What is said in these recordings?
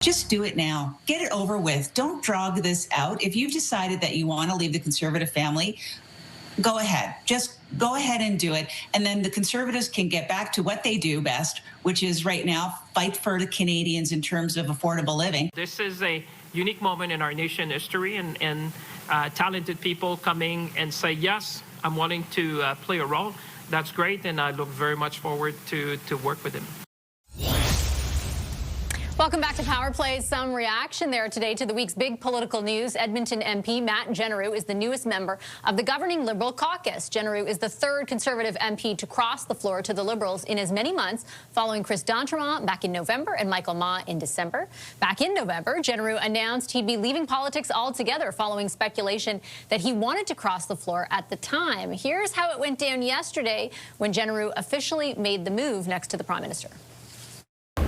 just do it now. Get it over with. Don't drag this out. If you've decided that you want to leave the Conservative family, go ahead. Just go ahead and do it. And then the Conservatives can get back to what they do best, which is right now fight for the Canadians in terms of affordable living. This is a unique moment in our nation history, and talented people coming and say, yes, I'm wanting to play a role. That's great, and I look very much forward to work with him. Welcome back to Power Play. Some reaction there today to the week's big political news. Edmonton MP Matt Jeneroux is the newest member of the governing Liberal caucus. Jeneroux is the third Conservative MP to cross the floor to the Liberals in as many months, following Chris d'Entremont back in November and Michael Ma in December. Back in November, Jeneroux announced he'd be leaving politics altogether following speculation that he wanted to cross the floor at the time. Here's how it went down yesterday when Jeneroux officially made the move next to the Prime Minister.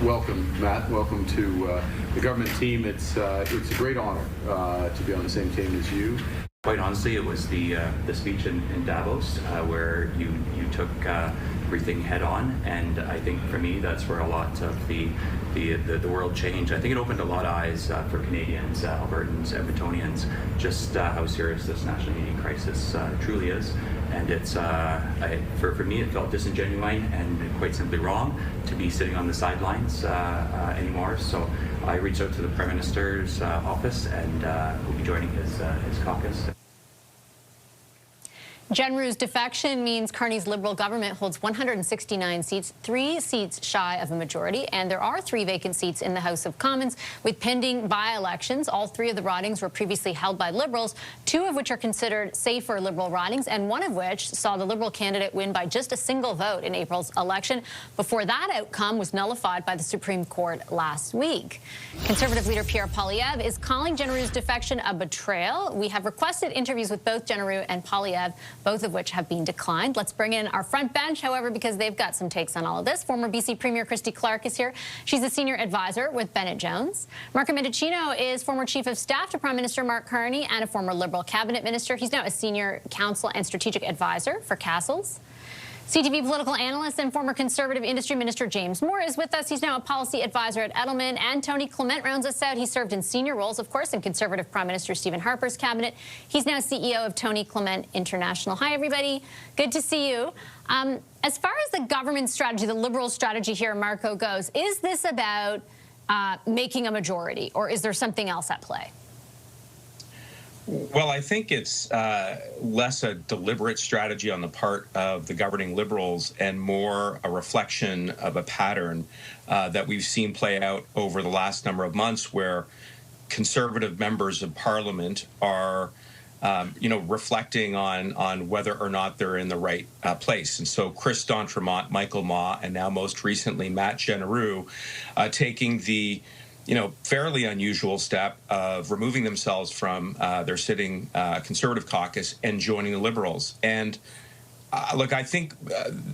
Welcome, Matt. Welcome to the government team. It's a great honor to be on the same team as you. Quite honestly, it was the speech in Davos where you took everything head on, and I think for me that's where a lot of the world changed. I think it opened a lot of eyes for Canadians, Albertans, Edmontonians, just how serious this national media crisis truly is. And it's for me, it felt disingenuine and quite simply wrong to be sitting on the sidelines anymore. So I reached out to the Prime Minister's office and will be joining his caucus. Jeneroux's defection means Carney's Liberal government holds 169 seats, 3 seats shy of a majority, and there are 3 vacant seats in the House of Commons with pending by-elections. All 3 of the ridings were previously held by Liberals, 2 of which are considered safer Liberal ridings, and 1 of which saw the Liberal candidate win by just a single vote in April's election before that outcome was nullified by the Supreme Court last week. Conservative leader Pierre Poilievre is calling Jeneroux's defection a betrayal. We have requested interviews with both Jeneroux and Poilievre, both of which have been declined. Let's bring in our front bench, however, because they've got some takes on all of this. Former BC Premier Christy Clark is here. She's a senior advisor with Bennett Jones. Marco Mendicino is former chief of staff to Prime Minister Mark Carney and a former Liberal cabinet minister. He's now a senior counsel and strategic advisor for Castles. CTV political analyst and former Conservative Industry Minister James Moore is with us. He's now a policy advisor at Edelman. And Tony Clement rounds us out. He served in senior roles, of course, in Conservative Prime Minister Stephen Harper's cabinet. He's now CEO of Tony Clement International. Hi, everybody. Good to see you. As far as the government strategy, the Liberal strategy here, Marco, goes, is this about making a majority, or is there something else at play? Well, I think it's less a deliberate strategy on the part of the governing Liberals and more a reflection of a pattern that we've seen play out over the last number of months, where Conservative members of Parliament are, reflecting on whether or not they're in the right place. And so Chris d'Entremont, Michael Ma, and now most recently Matt Jeneroux taking the fairly unusual step of removing themselves from their sitting Conservative caucus and joining the Liberals. And look, I think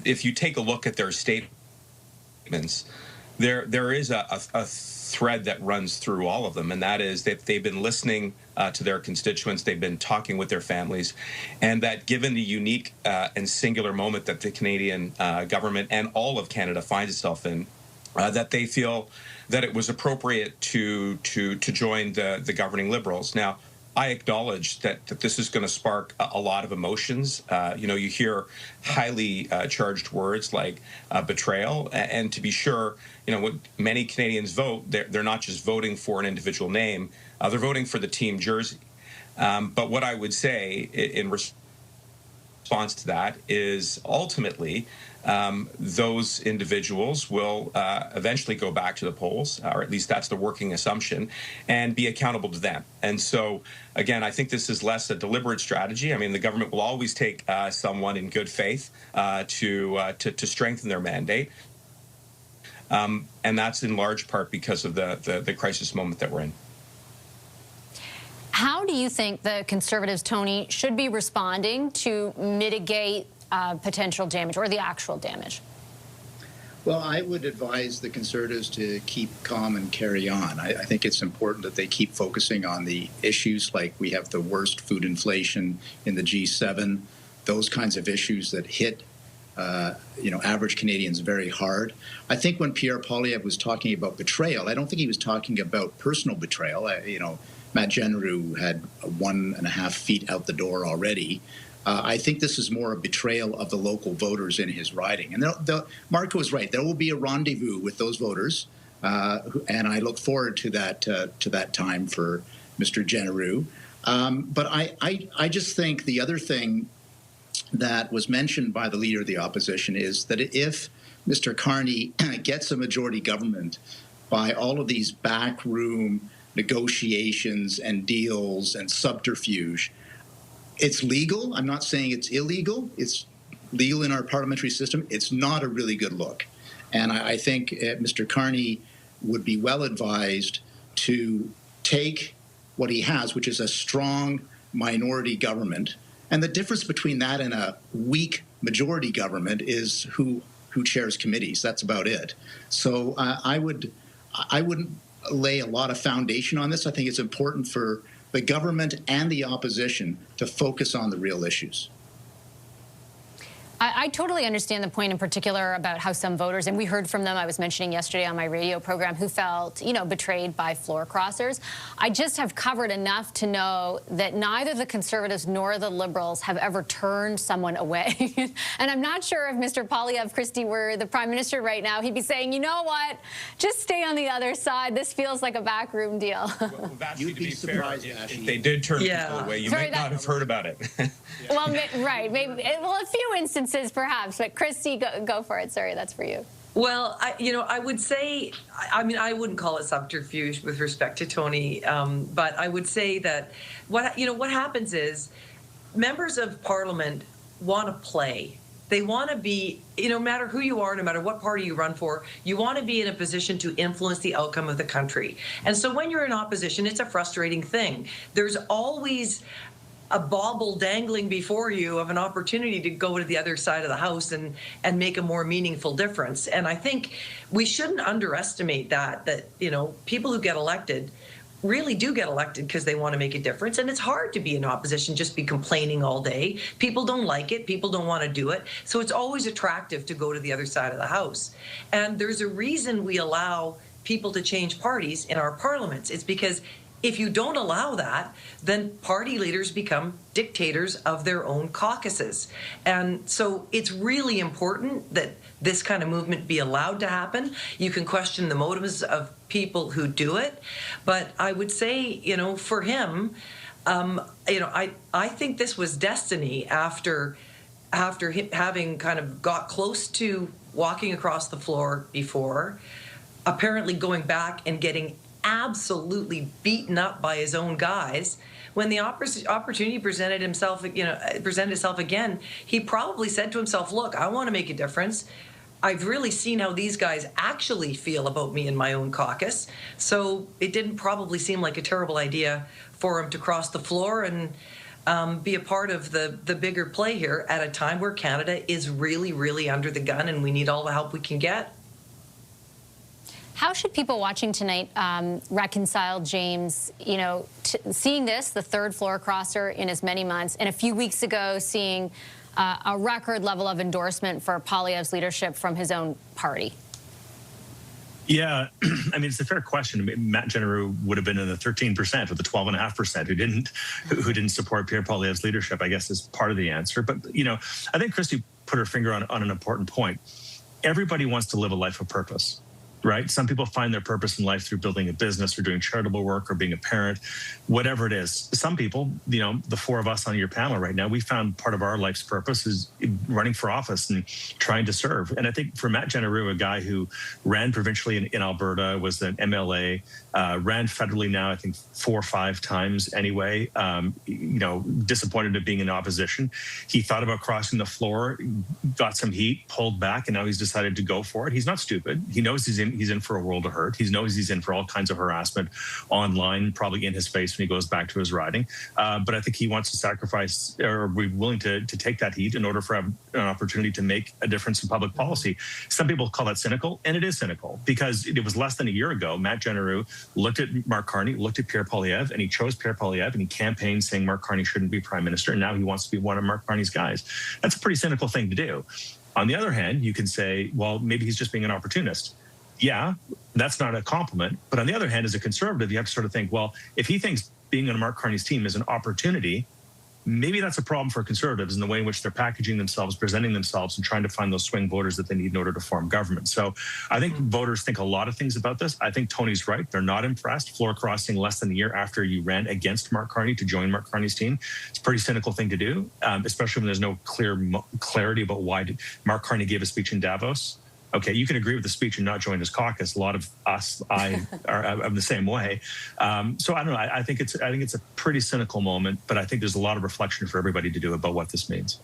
if you take a look at their statements, there is a thread that runs through all of them, and that is that they've been listening to their constituents, they've been talking with their families, and that given the unique and singular moment that the Canadian government and all of Canada finds itself in, that they feel that it was appropriate to join the governing Liberals. Now, I acknowledge that this is going to spark a lot of emotions. You hear highly charged words like betrayal, and to be sure, when many Canadians vote, they're not just voting for an individual name, they're voting for the team jersey. But what I would say in response to that is ultimately those individuals will eventually go back to the polls, or at least that's the working assumption, and be accountable to them. And so, again, I think this is less a deliberate strategy. I mean, the government will always take someone in good faith to strengthen their mandate. And that's in large part because of the crisis moment that we're in. How do you think the Conservatives, Tony, should be responding to mitigate potential damage or the actual damage? Well, I would advise the Conservatives to keep calm and carry on. I think it's important that they keep focusing on the issues like we have the worst food inflation in the G7, those kinds of issues that hit average Canadians very hard. I think when Pierre Poilievre was talking about betrayal, I don't think he was talking about personal betrayal. Matt Jeneroux had 1.5 feet out the door already. I think this is more a betrayal of the local voters in his riding. And Marco is right. There will be a rendezvous with those voters, and I look forward to that time for Mr. Jeneroux. But I just think the other thing that was mentioned by the Leader of the Opposition is that if Mr. Carney gets a majority government by all of these backroom negotiations and deals and subterfuge, it's legal. I'm not saying it's illegal. It's legal in our parliamentary system. It's not a really good look. And I think Mr. Carney would be well advised to take what he has, which is a strong minority government. And the difference between that and a weak majority government is who chairs committees. That's about it. So I wouldn't lay a lot of foundation on this. I think it's important for the government and the opposition to focus on the real issues. I totally understand the point in particular about how some voters, and we heard from them, I was mentioning yesterday on my radio program, who felt, betrayed by floor crossers. I just have covered enough to know that neither the Conservatives nor the Liberals have ever turned someone away. And I'm not sure if Mr. Poilievre, Christy, were the Prime Minister right now, he'd be saying, you know what, just stay on the other side. This feels like a backroom deal. Well, you'd be surprised if they did turn people away. You might not have heard about it. Well, right. Maybe, well, a few instances perhaps, but Christy, go for it. Sorry, that's for you. Well, I would say, I wouldn't call it subterfuge with respect to Tony, but I would say that what happens is members of Parliament want to play. They want to be, no matter who you are, no matter what party you run for, you want to be in a position to influence the outcome of the country. And so when you're in opposition, it's a frustrating thing. There's always a bauble dangling before you of an opportunity to go to the other side of the house and make a more meaningful difference. And I think we shouldn't underestimate that people who get elected really do get elected because they want to make a difference. And it's hard to be in opposition, just be complaining all day. People don't like it. People don't want to do it. So it's always attractive to go to the other side of the house. And there's a reason we allow people to change parties in our parliaments. It's because if you don't allow that, then party leaders become dictators of their own caucuses. And so it's really important that this kind of movement be allowed to happen. You can question the motives of people who do it, but I would say, for him, I think this was destiny after him having kind of got close to walking across the floor before, apparently going back and getting absolutely beaten up by his own guys. When the opportunity presented itself again, he probably said to himself, look, I want to make a difference. I've really seen how these guys actually feel about me in my own caucus. So it didn't probably seem like a terrible idea for him to cross the floor and be a part of the bigger play here at a time where Canada is really, really under the gun and we need all the help we can get. How should people watching tonight reconcile, James, seeing this, the third floor crosser in as many months, and a few weeks ago seeing a record level of endorsement for Poilievre's leadership from his own party? Yeah, it's a fair question. Matt Jeneroux would have been in the 13% or the 12.5% who didn't support Pierre Poilievre's leadership, I guess, is part of the answer. But, I think Christy put her finger on an important point. Everybody wants to live a life of purpose. Right? Some people find their purpose in life through building a business or doing charitable work or being a parent, whatever it is. Some people, the four of us on your panel right now, we found part of our life's purpose is running for office and trying to serve. And I think for Matt Jeneroux, a guy who ran provincially in Alberta, was an MLA, ran federally now, I think 4 or 5 times anyway, disappointed at being in opposition. He thought about crossing the floor, got some heat, pulled back, and now he's decided to go for it. He's not stupid. He knows he's in for a world of hurt. He knows he's in for all kinds of harassment online, probably in his face when he goes back to his riding. But I think he wants to sacrifice or be willing to take that heat in order for an opportunity to make a difference in public policy. Some people call that cynical, and it is cynical because it was less than a year ago. Matt Jeneroux looked at Mark Carney, looked at Pierre Poilievre, and he chose Pierre Poilievre, and he campaigned saying Mark Carney shouldn't be prime minister, and now he wants to be one of Mark Carney's guys. That's a pretty cynical thing to do. On the other hand, you can say, well, maybe he's just being an opportunist. Yeah, that's not a compliment. But on the other hand, as a conservative, you have to sort of think, well, if he thinks being on Mark Carney's team is an opportunity, maybe that's a problem for conservatives in the way in which they're packaging themselves, presenting themselves, and trying to find those swing voters that they need in order to form government. So I think voters think a lot of things about this. I think Tony's right. They're not impressed. Floor crossing less than a year after you ran against Mark Carney to join Mark Carney's team. It's a pretty cynical thing to do, especially when there's no clarity about why Mark Carney gave a speech in Davos. Okay, you can agree with the speech and not join his caucus. A lot of us, are the same way. So I don't know. I think it's a pretty cynical moment, but I think there's a lot of reflection for everybody to do about what this means.